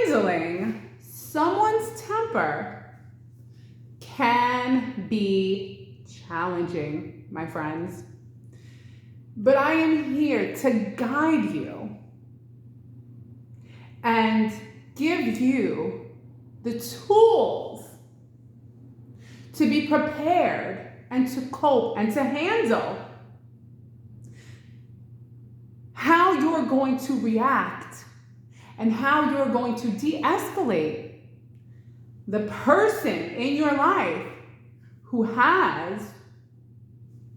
handling someone's temper can be challenging, my friends. But I am here to guide you and give you the tools to be prepared and to cope and to handle how you're going to react and how you're going to de-escalate the person in your life who has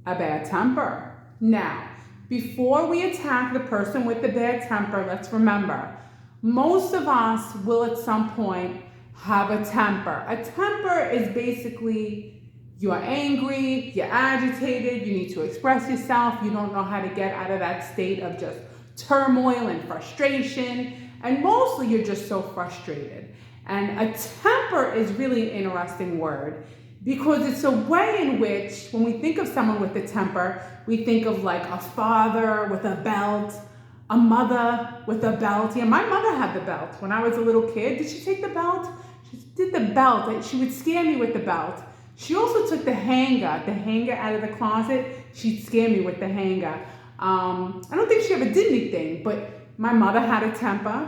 a bad temper. Now, before we attack the person with the bad temper, let's remember, most of us will at some point have a temper. A temper is basically you're angry, you're agitated, you need to express yourself, you don't know how to get out of that state of just turmoil and frustration, and mostly you're just so frustrated. And a temper is really an interesting word because it's a way in which, when we think of someone with a temper, we think of like a father with a belt, a mother with a belt. Yeah, my mother had the belt when I was a little kid. Did she take the belt? She did the belt. She would scare me with the belt. She also took the hanger out of the closet. She'd scare me with the hanger. I don't think she ever did anything, but my mother had a temper.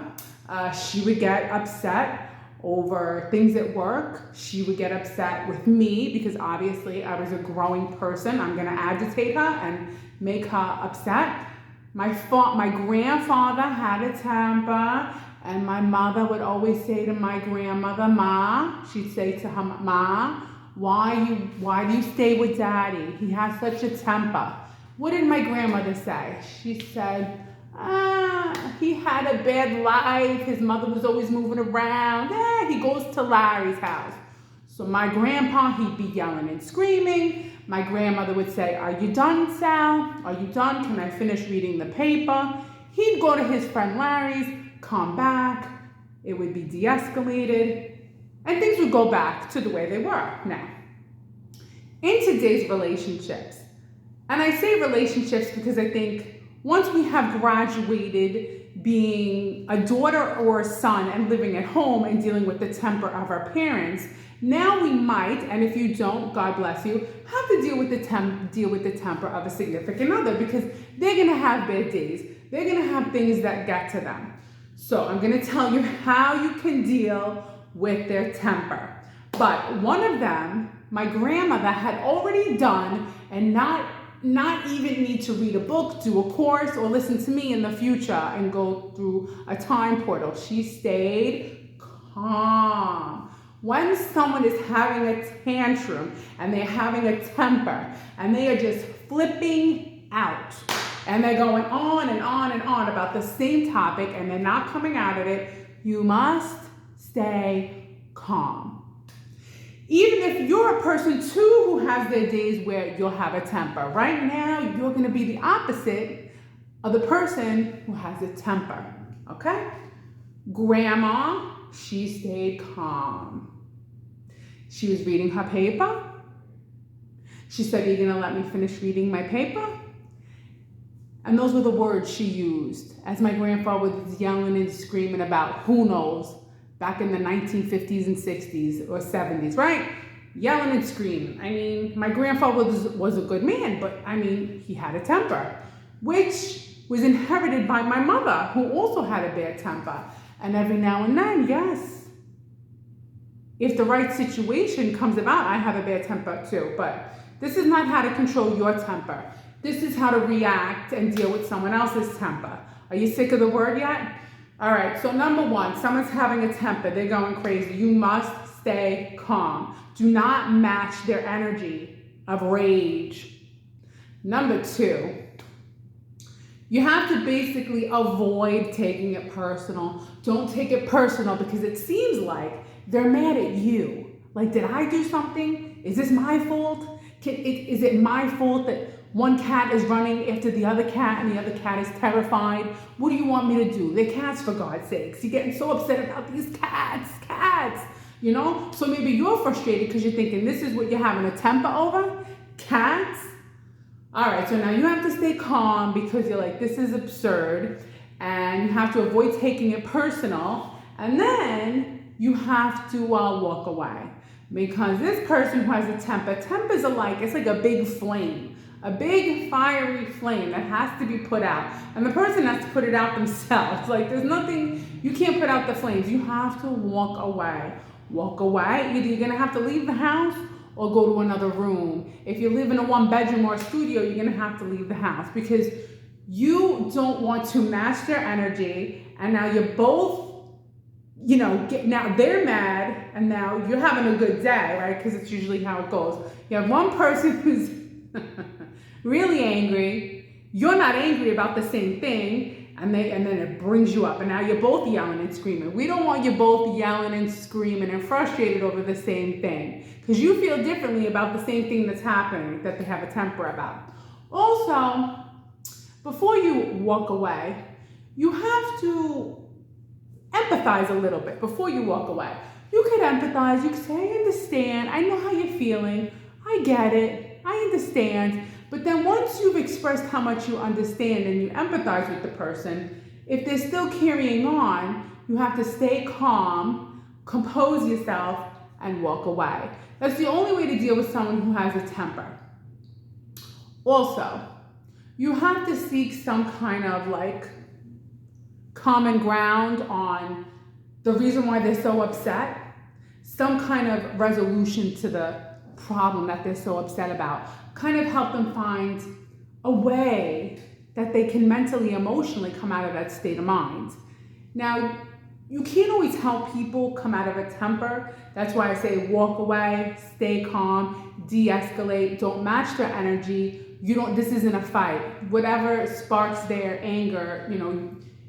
She would get upset over things at work. She would get upset with me because obviously I was a growing person. I'm gonna agitate her and make her upset. My grandfather had a temper, and my mother would always say to my grandmother, Ma, she'd say to her, Ma, why do you stay with Daddy? He has such a temper. What did my grandmother say? She said, he had a bad life. His mother was always moving around. He goes to Larry's house. So my grandpa, he'd be yelling and screaming. My grandmother would say, are you done, Sal? Are you done? Can I finish reading the paper? He'd go to his friend Larry's, come back. It would be de-escalated, and things would go back to the way they were. Now, in today's relationships, and I say relationships because I think once we have graduated being a daughter or a son and living at home and dealing with the temper of our parents, now we might, and if you don't, God bless you, have to deal with the temper of a significant other because they're gonna have bad days. They're gonna have things that get to them. So I'm gonna tell you how you can deal with their temper. But one of them, my grandmother had already done, and not even need to read a book, do a course, or listen to me in the future and go through a time portal. She stayed calm. When someone is having a tantrum and they're having a temper and they are just flipping out and they're going on and on and on about the same topic and they're not coming out of it, you must stay calm. Even if you're a person too who has their days where you'll have a temper, right now you're going to be the opposite of the person who has a temper, okay? Grandma, she stayed calm. She was reading her paper. She said, "You're going to let me finish reading my paper?" And those were the words she used as my grandfather was yelling and screaming about who knows back in the 1950s and 60s or 70s, right? Yelling and screaming. I mean, my grandfather was a good man, but I mean, he had a temper, which was inherited by my mother, who also had a bad temper. And every now and then, yes, if the right situation comes about, I have a bad temper too. But this is not how to control your temper. This is how to react and deal with someone else's temper. Are you sick of the word yet? All right, so number one, someone's having a temper, they're going crazy. You must stay calm. Do not match their energy of rage. Number two, you have to basically avoid taking it personal. Don't take it personal because it seems like they're mad at you. Like, did I do something? Is this my fault? Is it my fault that one cat is running after the other cat and the other cat is terrified? What do you want me to do? They're cats, for God's sakes. You're getting so upset about these cats, you know? So maybe you're frustrated because you're thinking this is what you're having a temper over? Cats? All right, so now you have to stay calm because you're like, this is absurd. And you have to avoid taking it personal. And then you have to walk away. Because this person who has a temper, tempers are like, it's like a big flame, a big fiery flame that has to be put out. And the person has to put it out themselves. Like there's nothing, you can't put out the flames. You have to walk away. Walk away. Either you're gonna have to leave the house or go to another room. If you live in a 1-bedroom or a studio, you're gonna have to leave the house because you don't want to match their energy. And now you're both, now they're mad and now you're having a good day, right? Because it's usually how it goes. You have one person who's really angry, you're not angry about the same thing, and then it brings you up, and now you're both yelling and screaming. We don't want you both yelling and screaming and frustrated over the same thing, because you feel differently about the same thing that's happening that they have a temper about. Also, before you walk away, you have to empathize a little bit before you walk away. You could empathize, you could say, I understand, I know how you're feeling, I get it, I understand. But then once you've expressed how much you understand and you empathize with the person, if they're still carrying on, you have to stay calm, compose yourself, and walk away. That's the only way to deal with someone who has a temper. Also, you have to seek some kind of common ground on the reason why they're so upset, some kind of resolution to the problem that they're so upset about. Kind of help them find a way that they can mentally, emotionally come out of that state of mind. Now, you can't always help people come out of a temper. That's why I say walk away, stay calm, de-escalate, don't match their energy. This isn't a fight. Whatever sparks their anger,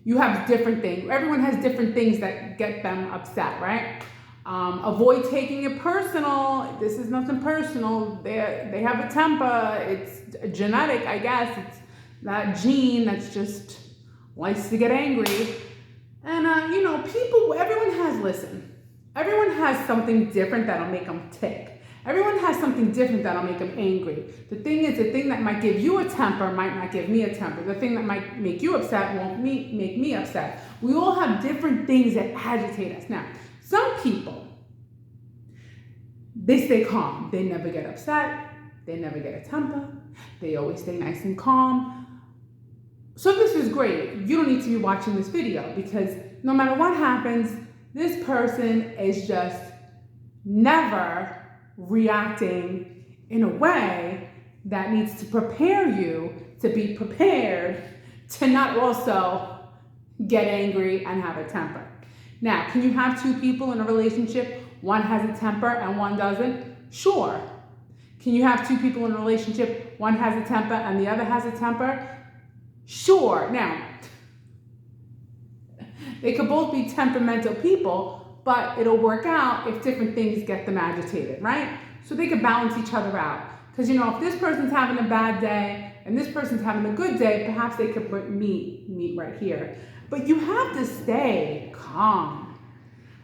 you have different things. Everyone has different things that get them upset, right? Avoid taking it personal. This is nothing personal. They have a temper. It's genetic, I guess. It's that gene that's just likes to get angry. And, everyone has something different that'll make them tick. Everyone has something different that'll make them angry. The thing that might give you a temper might not give me a temper. The thing that might make you upset won't make me upset. We all have different things that agitate us. Now, some people, they stay calm. They never get upset. They never get a temper. They always stay nice and calm. So this is great. You don't need to be watching this video because no matter what happens, this person is just never reacting in a way that needs to prepare you to be prepared to not also get angry and have a temper. Now, can you have two people in a relationship? One has a temper and one doesn't? Sure. Can you have two people in a relationship? One has a temper and the other has a temper? Sure. Now, they could both be temperamental people, but it'll work out if different things get them agitated, right? So they could balance each other out. Because, if this person's having a bad day and this person's having a good day, perhaps they could meet right here. But you have to stay calm.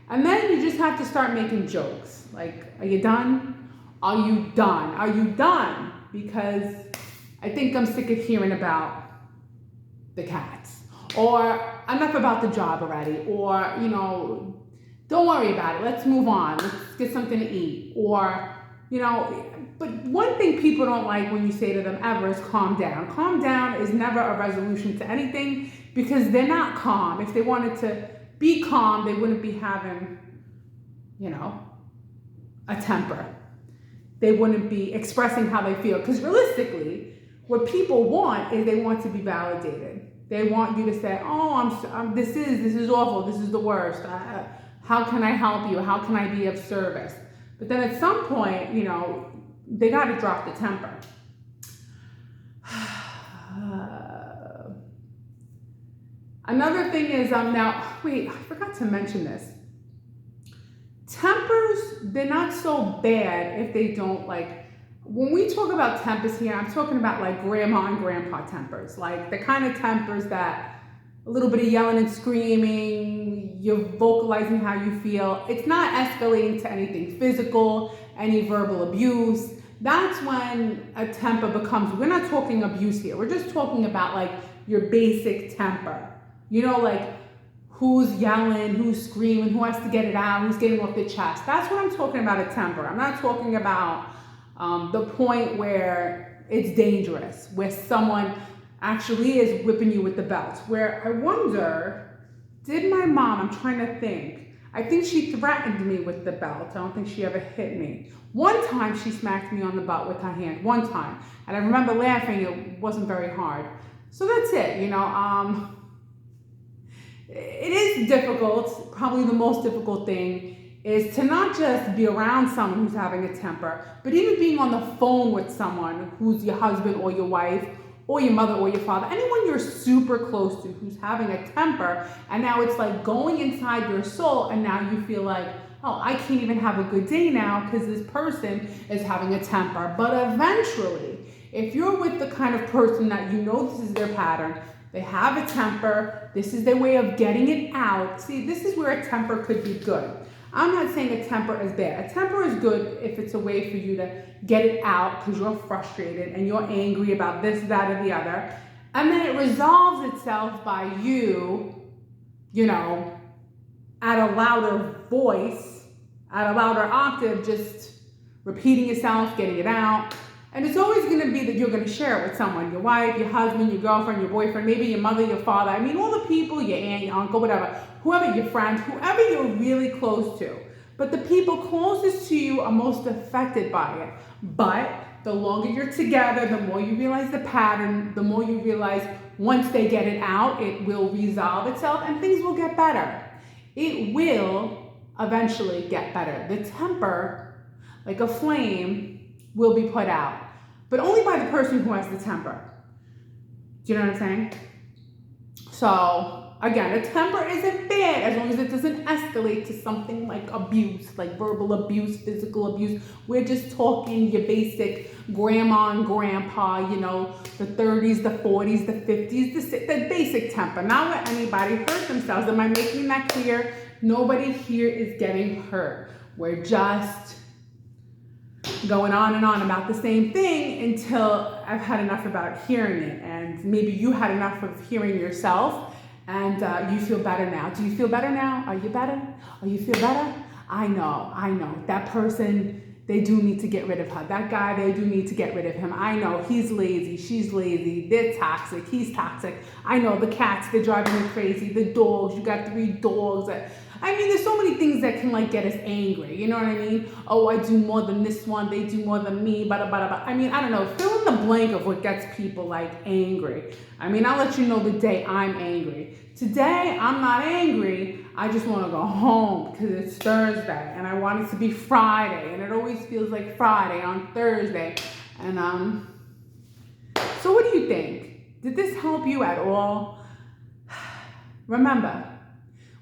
And then you just have to start making jokes. Like, are you done? Are you done? Are you done? Because I think I'm sick of hearing about the cats. Or enough about the job already. Or, don't worry about it. Let's move on. Let's get something to eat. Or, but one thing people don't like when you say to them ever is calm down. Calm down is never a resolution to anything because they're not calm. If they wanted to be calm, they wouldn't be having, a temper. They wouldn't be expressing how they feel. Because realistically, what people want is they want to be validated. They want you to say, oh, this is awful. This is the worst. How can I help you? How can I be of service? But then at some point, they got to drop the temper. Another thing is, I forgot to mention this. Tempers, they're not so bad if they don't when we talk about tempers here, I'm talking about grandma and grandpa tempers, the kind of tempers that a little bit of yelling and screaming, you're vocalizing how you feel. It's not escalating to anything physical, any verbal abuse. That's when a temper becomes, we're not talking abuse here. We're just talking about your basic temper. who's yelling, who's screaming, who has to get it out, who's getting off their chest. That's what I'm talking about, a temper. I'm not talking about the point where it's dangerous, where someone actually is whipping you with the belt. Where I wonder, did my mom, I'm trying to think, I think she threatened me with the belt. I don't think she ever hit me. One time she smacked me on the butt with her hand, one time. And I remember laughing, it wasn't very hard. So that's it, you know. It is difficult. Probably the most difficult thing is to not just be around someone who's having a temper, but even being on the phone with someone who's your husband or your wife or your mother or your father, anyone you're super close to who's having a temper, and now it's like going inside your soul, and now you feel like, oh, I can't even have a good day now because this person is having a temper. But eventually, if you're with the kind of person that you know this is their pattern, they have a temper, this is their way of getting it out. See, this is where a temper could be good. I'm not saying a temper is bad. A temper is good if it's a way for you to get it out because you're frustrated and you're angry about this, that, or the other. And then it resolves itself by you, you know, at a louder voice, at a louder octave, just repeating yourself, getting it out. And it's always going to be that you're going to share it with someone, your wife, your husband, your girlfriend, your boyfriend, maybe your mother, your father. I mean, all the people, your aunt, your uncle, whatever, whoever, your friend, whoever you're really close to. But the people closest to you are most affected by it. But the longer you're together, the more you realize the pattern, the more you realize once they get it out, it will resolve itself and things will get better. It will eventually get better. The temper, like a flame, will be put out, but only by the person who has the temper. Do you know what I'm saying? So again, a temper isn't bad as long as it doesn't escalate to something like abuse, like verbal abuse, physical abuse. We're just talking your basic grandma and grandpa, you know, the 30s, the 40s, the 50s, the basic temper. Not let anybody hurt themselves. Am I making that clear? Nobody here is getting hurt. We're just going on and on about the same thing until I've had enough about hearing it, and maybe you had enough of hearing yourself, and you feel better now. Do you feel better now? Are you better? Are you feel better? I know. That person, they do need to get rid of her. That guy, they do need to get rid of him. I know, he's lazy, she's lazy, they're toxic, he's toxic. I know, the cats, they're driving me crazy. The dogs, you got 3 dogs. I mean, there's so many things that can like get us angry. You know what I mean? Oh, I do more than this one. They do more than me. Blah, blah, blah. I mean, I don't know. Fill in the blank of what gets people like angry. I mean, I'll let you know the day I'm angry. Today, I'm not angry. I just want to go home because it's Thursday and I want it to be Friday. And it always feels like Friday on Thursday. And so what do you think? Did this help you at all? Remember,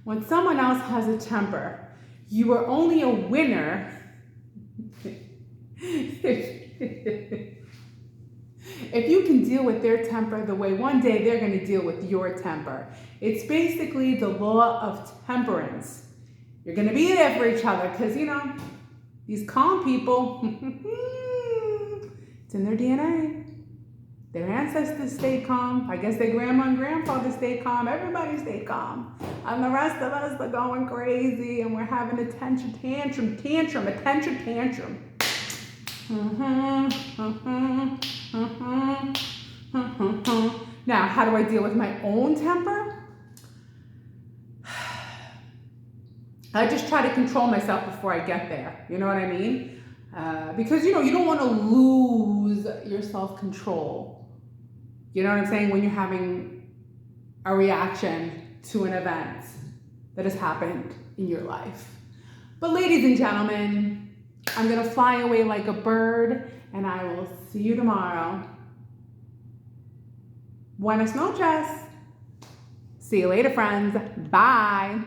when someone else has a temper, you are only a winner if you can deal with their temper the way one day they're going to deal with your temper. It's basically the law of temperance. You're going to be there for each other because, you know, these calm people, it's in their DNA. Their ancestors stayed calm. I guess their grandma and grandfather stayed calm. Everybody stayed calm. And the rest of us are going crazy and we're having a attention tantrum. Now, how do I deal with my own temper? I just try to control myself before I get there. You know what I mean? Because, you know, you don't want to lose your self-control. You know what I'm saying? When you're having a reaction to an event that has happened in your life. But ladies and gentlemen, I'm going to fly away like a bird and I will see you tomorrow. Buenas noches. See you later, friends. Bye.